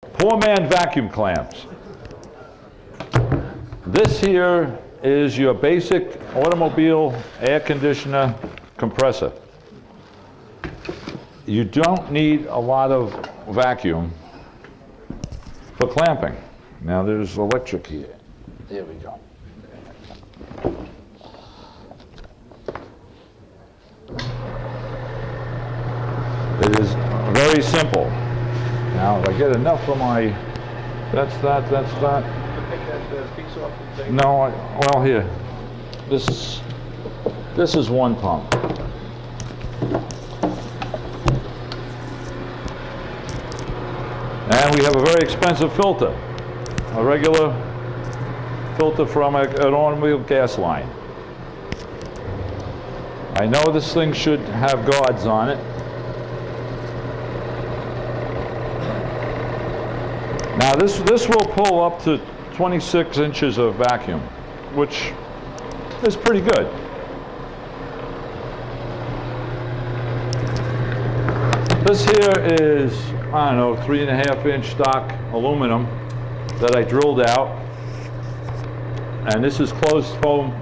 Poor man vacuum clamps. This here is your basic automobile air conditioner compressor. You don't need a lot of vacuum for clamping. Now there's electric here. There we go. It is very simple. Now, if I get enough for my, that's that. Take that piece off the thing. No, well here, this is one pump. And we have a very expensive filter, a regular filter from an automobile gas line. I know this thing should have guards on it. Now this will pull up to 26 inches of vacuum, which is pretty good. This here is, I don't know, 3.5 inch stock aluminum that I drilled out. And this is closed foam,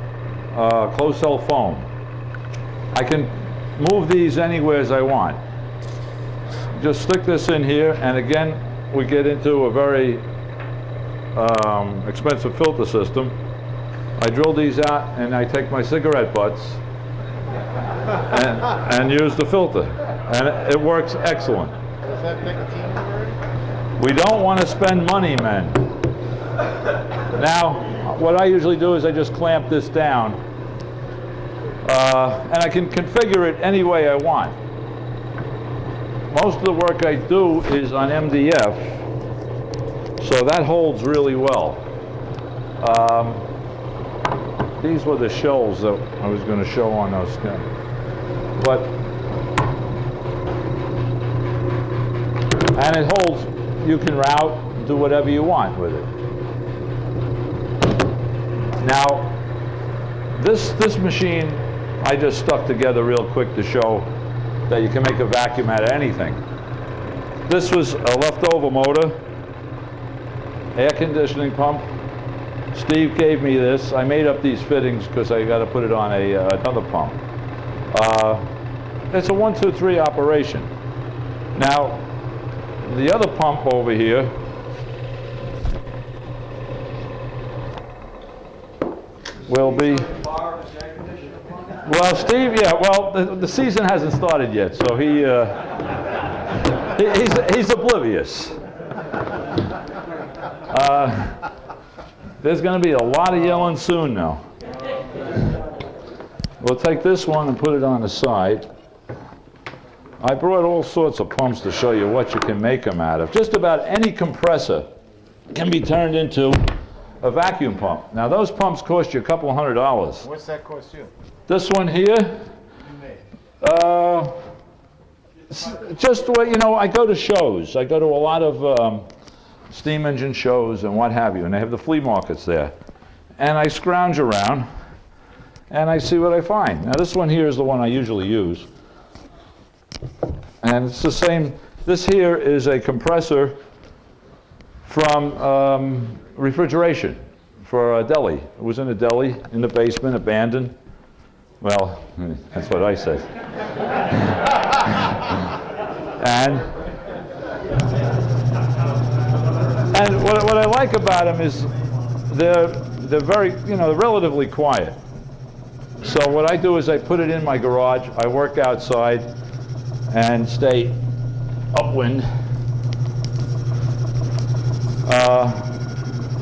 closed cell foam. I can move these anywhere as I want. Just stick this in here, and again, we get into a very expensive filter system. I drill these out and I take my cigarette butts and use the filter. And it works excellent. Is that nicotine burn? We don't want to spend money, men. Now, what I usually do is I just clamp this down. And I can configure it any way I want. Most of the work I do is on MDF, so that holds really well. These were the shells that I was going to show on those things. But, and it holds, you can route, do whatever you want with it. Now, this machine I just stuck together real quick to show that you can make a vacuum out of anything. This was a leftover motor, air conditioning pump. Steve gave me this. I made up these fittings because I got to put it on another pump. It's a 1, 2, 3 operation. Now, the other pump over here will be. Well, Steve, yeah. Well, the season hasn't started yet, so he's oblivious. There's going to be a lot of yelling soon now. We'll take this one and put it on the side. I brought all sorts of pumps to show you what you can make them out of. Just about any compressor can be turned into a vacuum pump. Now, those pumps cost you a couple $100. What's that cost you? This one here, just the way, you know, I go to shows. I go to a lot of steam engine shows and what have you, and they have the flea markets there. And I scrounge around, and I see what I find. Now, this one here is the one I usually use. And it's the same. This here is a compressor from refrigeration for a deli. It was in a deli in the basement, abandoned. Well, that's what I said. and what I like about them is they're very, you know, they're relatively quiet. So what I do is I put it in my garage. I work outside and stay upwind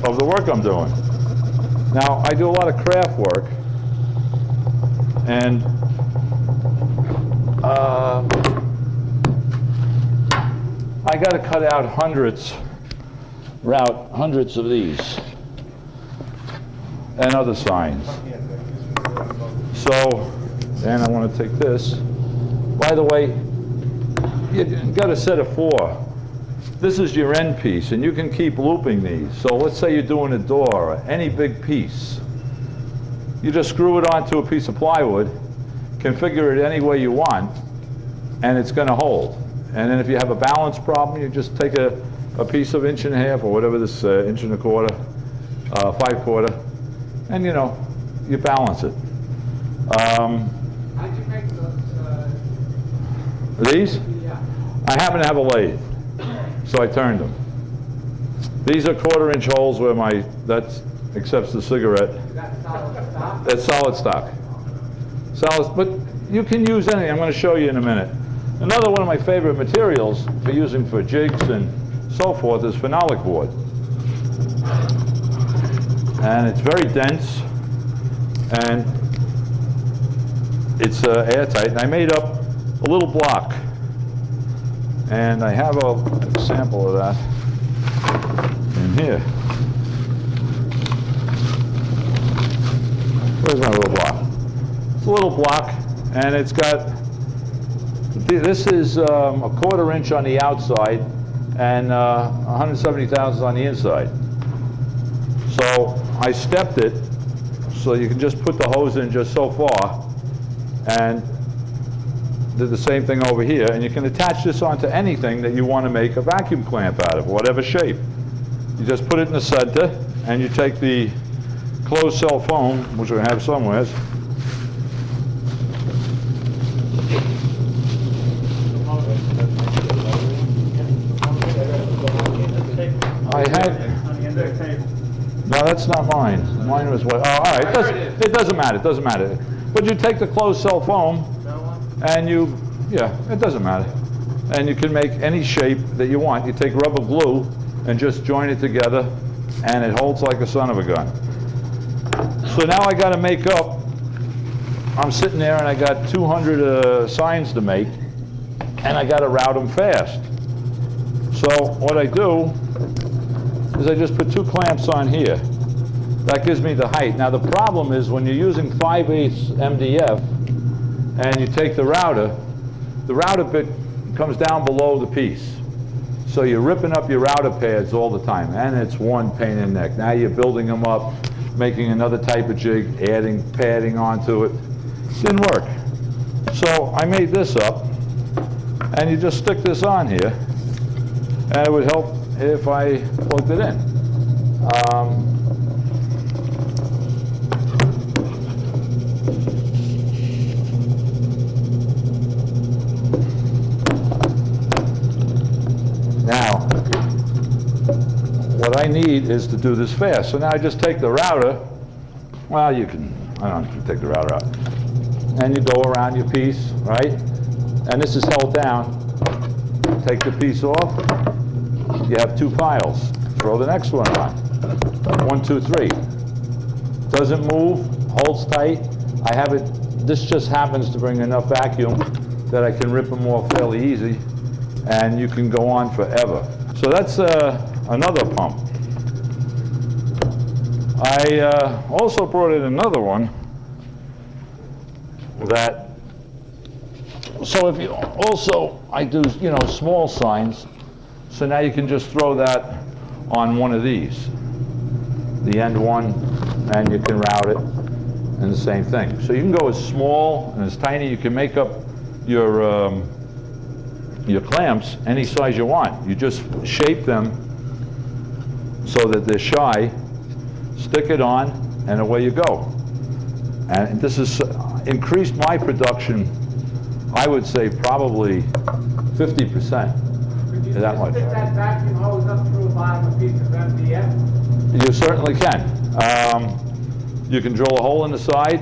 of the work I'm doing. Now, I do a lot of craft work. And I got to cut out route hundreds of these and other signs. So, then I want to take this. By the way, you got a set of 4. This is your end piece, and you can keep looping these. So let's say you're doing a door or any big piece. You just screw it onto a piece of plywood, configure it any way you want, and it's going to hold. And then if you have a balance problem, you just take a a piece of 1.5 inches or whatever this 1.25 inches, 5/4, and you know, you balance it. How'd you make those? These? Yeah. I happen to have a lathe, so I turned them. These are 1/4 inch holes where that accepts the cigarette. Is that solid stock? That's solid stock. Solid, but you can use anything. I'm going to show you in a minute. Another one of my favorite materials for using for jigs and so forth is phenolic board. And it's very dense, and it's airtight. And I made up a little block, and I have a sample of that in here. Where's my little block? It's a little block, and it's got, this is a 1/4 inch on the outside and 170 thousandths on the inside. So I stepped it so you can just put the hose in just so far, and did the same thing over here, and you can attach this onto anything that you want to make a vacuum clamp out of, whatever shape. You just put it in the center, and you take the closed cell foam, which I have somewhere. I had. No, that's not mine. Mine was what? Oh, all right. It doesn't matter. It doesn't matter. But you take the closed cell foam, and it doesn't matter. And you can make any shape that you want. You take rubber glue and just join it together, and it holds like a son of a gun. So now I got to make up. I'm sitting there, and I got 200 signs to make, and I got to route them fast. So what I do is I just put 2 clamps on here. That gives me the height. Now the problem is when you're using 5/8 MDF and you take the router bit comes down below the piece. So you're ripping up your router pads all the time, and it's one pain in the neck. Now you're building them up, making another type of jig, adding padding onto it. Didn't work. So I made this up, and you just stick this on here, and it would help if I plugged it in. Now, what I need is to do this fast. So now I just take the router. Well, I don't have to take the router out. And you go around your piece, right? And this is held down. Take the piece off. You have 2 piles. Throw the next one on. 1, 2, 3. Doesn't move, holds tight. I have it, this just happens to bring enough vacuum that I can rip them off fairly easy, and you can go on forever. So that's another pump. I also brought in another one that, so if you also, I do, you know, small signs. So now you can just throw that on one of these, the end one, and you can route it, and the same thing. So you can go as small and as tiny. You can make up your clamps any size you want. You just shape them so that they're shy, stick it on, and away you go. And this has increased my production, I would say probably 50%. That much. Stick that vacuum hose up through the bottom of a piece of MDF? You certainly can. You can drill a hole in the side,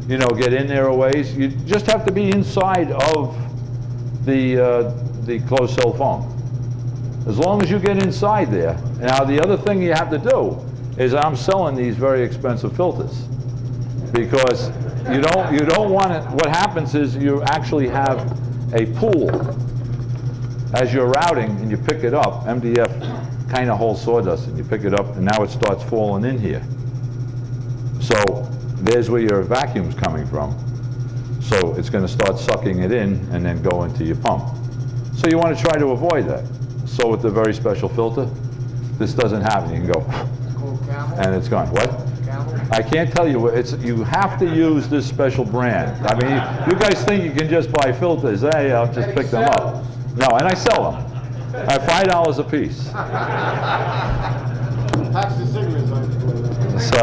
you know, get in there a ways. You just have to be inside of the closed cell foam. As long as you get inside there. Now the other thing you have to do is I'm selling these very expensive filters, because you don't want it. What happens is you actually have a pool as you're routing, and you pick it up. MDF kind of holds sawdust, and you pick it up, and now it starts falling in here. So there's where your vacuum's coming from. So it's going to start sucking it in and then go into your pump. So you want to try to avoid that. So with the very special filter, this doesn't happen. You can go, and it's gone. What? I can't tell you. You have to use this special brand. I mean, you guys think you can just buy filters. Hey, I'll just pick them up. No, and I sell them. At $5 a piece. Pass the cigarettes on the So,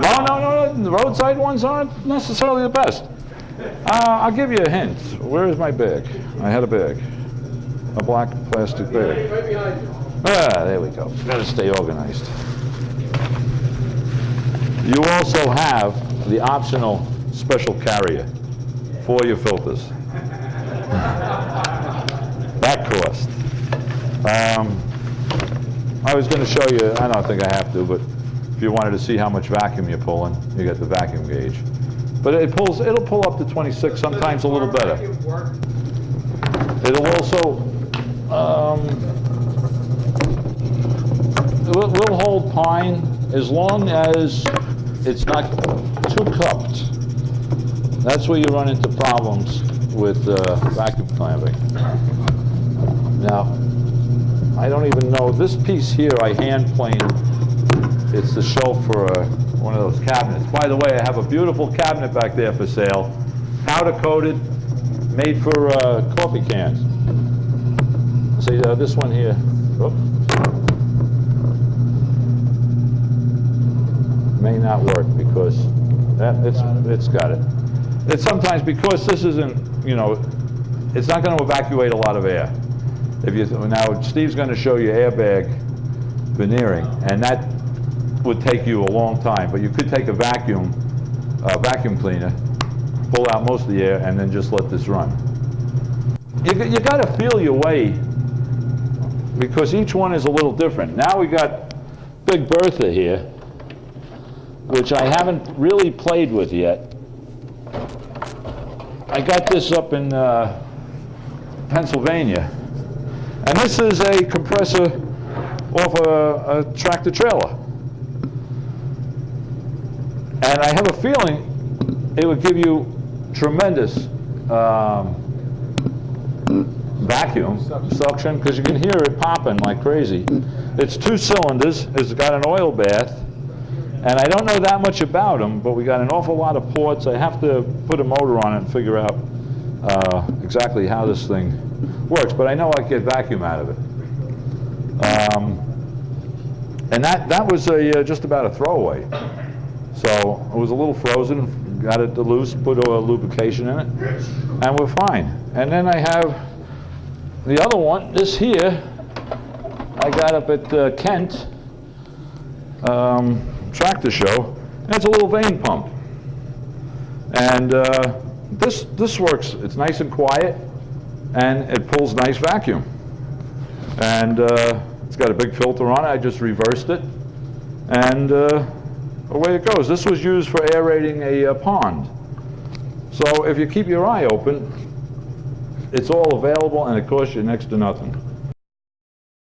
no, the roadside ones aren't necessarily the best. I'll give you a hint. Where is my bag? I had a bag. A black plastic bag. Right behind you. Ah, there we go. Gotta stay organized. You also have the optional special carrier for your filters. That cost. I was going to show you, I don't think I have to, but if you wanted to see how much vacuum you're pulling, you got the vacuum gauge. But it'll pull up to 26, sometimes a little better. It'll also, we'll hold pine as long as it's not too cupped. That's where you run into problems with vacuum clamping. Now, I don't even know, this piece here I hand planed. It's the shelf for one of those cabinets. By the way, I have a beautiful cabinet back there for sale, powder coated, made for coffee cans. See this one here. Oops. May not work because it's got it. It's sometimes because this isn't, you know, it's not going to evacuate a lot of air. Now Steve's going to show you airbag veneering, and that would take you a long time. But you could take a vacuum cleaner, pull out most of the air, and then just let this run. You got to feel your way because each one is a little different. Now we got Big Bertha here, which I haven't really played with yet. I got this up in Pennsylvania, and this is a compressor off a tractor trailer. And I have a feeling it would give you tremendous vacuum suction because you can hear it popping like crazy. It's 2 cylinders. It's got an oil bath. And I don't know that much about them, but we got an awful lot of ports. I have to put a motor on it and figure out exactly how this thing works. But I know I get vacuum out of it. And that was just about a throwaway. So it was a little frozen, got it loose, put a lubrication in it, and we're fine. And then I have the other one, this here, I got up at Kent. Tractor show, and it's a little vane pump. And this works. It's nice and quiet, and it pulls nice vacuum. And it's got a big filter on it. I just reversed it, and away it goes. This was used for aerating a pond. So if you keep your eye open, it's all available, and it costs you next to nothing.